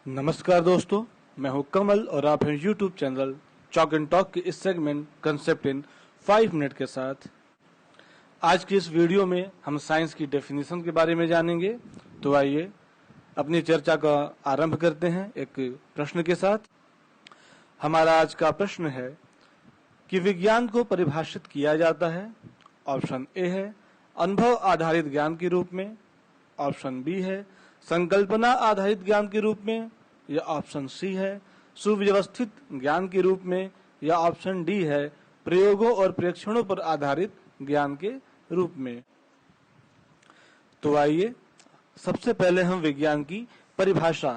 नमस्कार दोस्तों, मैं हूं कमल और आप हैं YouTube channel chalk and talk के इस सेगमेंट कंसेप्ट इन 5 मिनट के साथ। आज की इस वीडियो में हम साइंस की डेफिनेशन के बारे में जानेंगे। तो आइए अपनी चर्चा का आरंभ करते हैं एक प्रश्न के साथ। हमारा आज का प्रश्न है कि विज्ञान को परिभाषित किया जाता है। ऑप्शन ए है अनुभव आधारित ज्ञान के रूप में, ऑप्शन बी है संकल्पना आधारित ज्ञान के रूप में, या ऑप्शन सी है सुव्यवस्थित ज्ञान के रूप में, या ऑप्शन डी है प्रयोगों और प्रेक्षणों पर आधारित ज्ञान के रूप में। तो आइए सबसे पहले हम विज्ञान की परिभाषा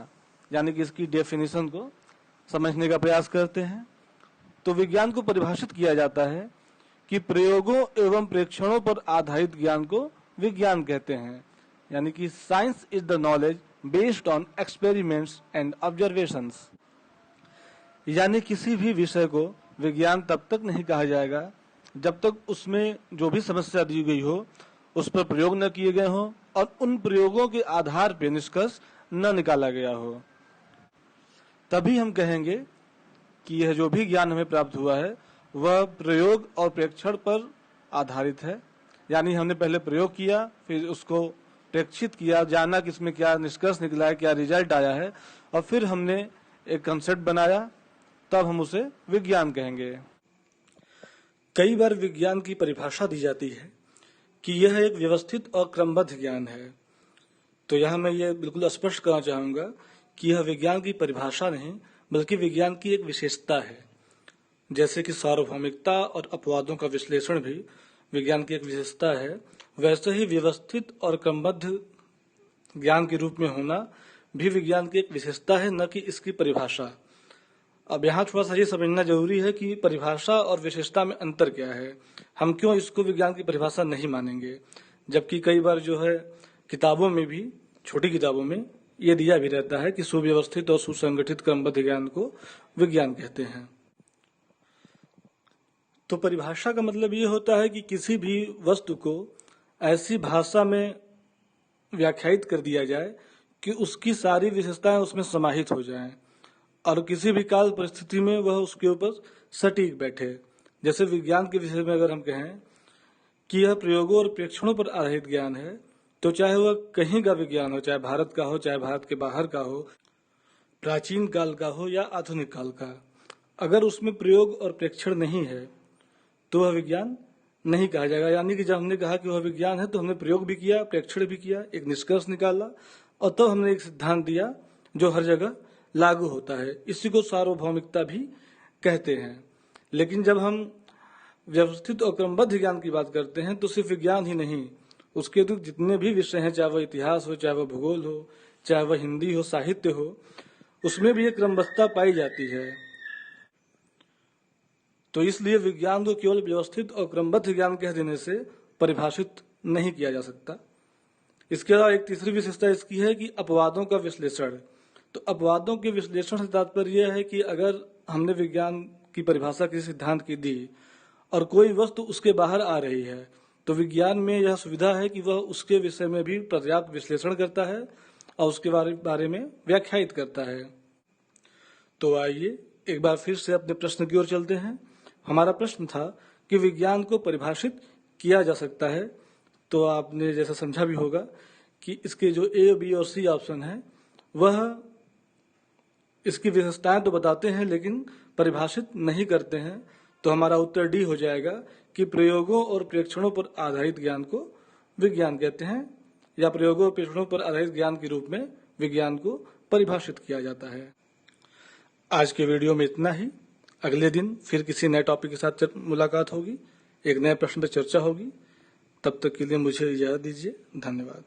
यानी कि इसकी डेफिनेशन को समझने का प्रयास करते हैं। तो विज्ञान को परिभाषित किया जाता है कि प्रयोगों एवं प्रेक्षणों पर आधारित ज्ञान को विज्ञान कहते हैं, यानी कि science is the knowledge based on experiments and observations. यानी किसी भी विषय को विज्ञान तब तक नहीं कहा जाएगा जब तक उसमें जो भी समस्या दी गई हो उस पर प्रयोग न किए गए हो और उन प्रयोगों के आधार पर निष्कर्ष न निकाला गया हो। तभी हम कहेंगे कि यह जो भी ज्ञान हमें प्राप्त हुआ है वह प्रयोग और प्रेक्षण पर आधारित है। यानी हमने पहले प्रयोग किया, फिर उसको प्रेक्षित किया, जाना कि इसमें क्या निष्कर्ष निकला है, क्या रिजल्ट आया है, और फिर हमने एक कंसेप्ट बनाया, तब हम उसे विज्ञान कहेंगे। कई बार विज्ञान की परिभाषा दी जाती है कि यह एक व्यवस्थित और क्रमबद्ध ज्ञान है। तो यहाँ मैं ये बिल्कुल स्पष्ट करना चाहूंगा कि यह विज्ञान की परिभाषा नहीं बल्कि विज्ञान की एक विशेषता है। जैसे कि सार्वभौमिकता और अपवादों का विश्लेषण भी विज्ञान की एक विशेषता है, वैसे ही व्यवस्थित और क्रमबद्ध ज्ञान के रूप में होना भी विज्ञान की एक विशेषता है, न कि इसकी परिभाषा। अब यहाँ थोड़ा सा ये समझना जरूरी है कि परिभाषा और विशेषता में अंतर क्या है। हम क्यों इसको विज्ञान की परिभाषा नहीं मानेंगे, जबकि कई बार जो है किताबों में भी, छोटी किताबों में ये दिया भी रहता है कि सुव्यवस्थित और सुसंगठित क्रमबद्ध ज्ञान को विज्ञान कहते हैं। तो परिभाषा का मतलब ये होता है कि किसी भी वस्तु को ऐसी भाषा में व्याख्यायित कर दिया जाए कि उसकी सारी विशेषताएं उसमें समाहित हो जाएं और किसी भी काल परिस्थिति में वह उसके ऊपर सटीक बैठे। जैसे विज्ञान के विषय में अगर हम कहें कि यह प्रयोगों और प्रेक्षणों पर आधारित ज्ञान है, तो चाहे वह कहीं का विज्ञान हो, चाहे भारत का हो, चाहे भारत के बाहर का हो, प्राचीन काल का हो या आधुनिक काल का, अगर उसमें प्रयोग और प्रेक्षण नहीं है तो वह विज्ञान नहीं कहा जाएगा। यानी कि जब हमने कहा कि वह विज्ञान है तो हमने प्रयोग भी किया, प्रेक्षण भी किया, एक निष्कर्ष निकाला और तब हमने एक सिद्धांत दिया जो हर जगह लागू होता है। इसी को सार्वभौमिकता भी कहते हैं। लेकिन जब हम व्यवस्थित और क्रमबद्ध ज्ञान की बात करते हैं तो सिर्फ विज्ञान ही नहीं, उसके तो जितने भी विषय हैं, चाहे वह इतिहास हो, चाहे वह भूगोल हो, चाहे वह हिंदी हो, साहित्य हो, उसमें भी एक क्रमबद्धता पाई जाती है। तो इसलिए विज्ञान को केवल व्यवस्थित और क्रमबद्ध ज्ञान कह देने से परिभाषित नहीं किया जा सकता। इसके अलावा एक तीसरी विशेषता इसकी है कि अपवादों का विश्लेषण। तो अपवादों के विश्लेषण से तात्पर्य यह है कि अगर हमने विज्ञान की परिभाषा किसी सिद्धांत की दी और कोई वस्तु उसके बाहर आ रही है, तो विज्ञान में यह सुविधा है कि वह उसके विषय में भी पर्याप्त विश्लेषण करता है और उसके बारे में व्याख्यायित करता है। तो आइए एक बार फिर से अपने प्रश्न की ओर चलते हैं। हमारा प्रश्न था कि विज्ञान को परिभाषित किया जा सकता है। तो आपने जैसा समझा भी होगा कि इसके जो ए, बी और सी ऑप्शन है वह इसकी विशेषताएं तो बताते हैं लेकिन परिभाषित नहीं करते हैं। तो हमारा उत्तर डी हो जाएगा कि प्रयोगों और प्रेक्षणों पर आधारित ज्ञान को विज्ञान कहते हैं, या प्रयोगों और प्रेक्षणों पर आधारित ज्ञान के रूप में विज्ञान को परिभाषित किया जाता है। आज के वीडियो में इतना ही। अगले दिन फिर किसी नए टॉपिक के साथ मुलाकात होगी, एक नए प्रश्न पर चर्चा होगी। तब तक के लिए मुझे इजाजत दीजिए। धन्यवाद।